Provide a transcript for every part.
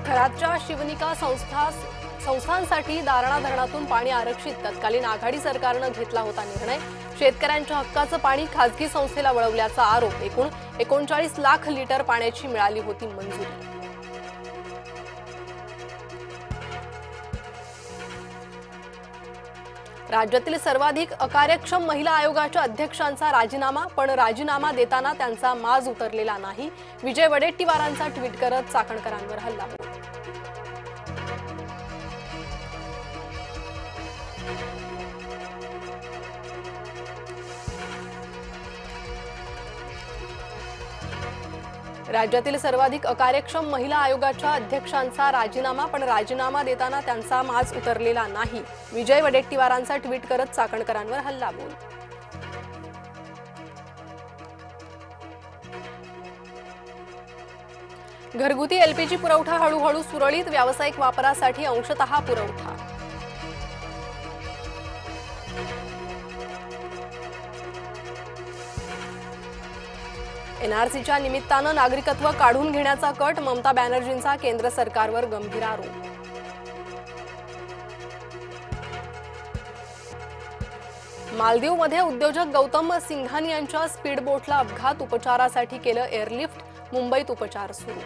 घराच्या शिवनिका संस्थांसाठी दारणा धरणातून पाणी आरक्षित तत्कालीन आघाडी सरकारने घेतला होता निर्णय। शेतकऱ्यांच्या हक्काचं पाणी खासगी संस्थेला वळवल्याचा आरोप। एकूण 39 लाख लिटर पाण्याची मिळाली होती मंजुरी। राज्यातील सर्वाधिक अकार्यक्षम महिला आयोगाच्या अध्यक्षांचा राजीनामा, पण राजीनामा देताना त्यांचा माज उतरलेला नाही। विजय वडेट्टीवारांचा ट्विट करत चाकणकरांवर हल्लाबोल। राज्यातील सर्वाधिक अकार्यक्षम महिला आयोगाच्या अध्यक्षांचा राजीनामा, पण राजीनामा देताना त्यांचा माज उतरलेला नाही। विजय वडेट्टीवारांचा ट्विट करत चाकणकरांवर हल्लाबोल। घरगुती एलपीजी पुरवठा हळूहळू सुरळीत, व्यावसायिक वापरासाठी अंशतः पुरवठा। एनआरसीच्या निमित्तानं नागरिकत्व काढून घेण्याचा कट, ममता बॅनर्जींचा केंद्र सरकारवर गंभीर आरोप। मालदीवमध्ये उद्योजक गौतम सिंघानी यांच्या स्पीडबोटला अपघात, उपचारासाठी केलं एअरलिफ्ट, मुंबईत उपचार सुरू।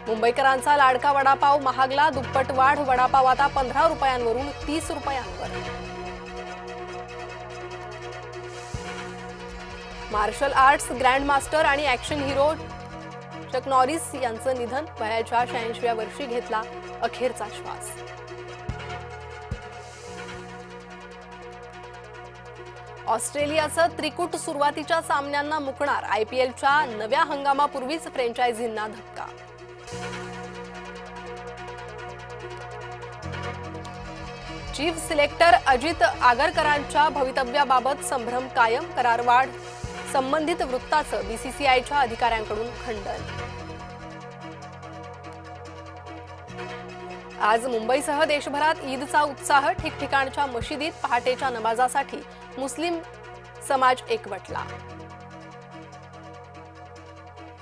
मुंबईकरांचा लाडका वडापाव महागला, दुप्पट वाढ, वडापाव आता 15 रुपयांवरून 30 रुपयांवर। मार्शल आर्ट्स ग्रँडमास्टर आणि ॲक्शन हिरो चक नॉरिस यांचं निधन, वयाच्या 86व्या वर्षी घेतला अखेरचा श्वास। ऑस्ट्रेलियाचं त्रिकूट सुरुवातीच्या सामन्यांना मुकणार, आयपीएलच्या नव्या हंगामापूर्वीच फ्रँचायझींना धक्का। चीफ सिलेक्टर अजित आगरकरांच्या भवितव्याबाबत संभ्रम कायम, करारवाढ संबंधित वृत्ताचं बीसीसीआयच्या अधिकाऱ्यांकडून खंडन। आज मुंबईसह देशभरात ईदचा उत्साह, ठिकठिकाणच्या मशिदीत पहाटेच्या नमाजासाठी मुस्लिम समाज एकवटला।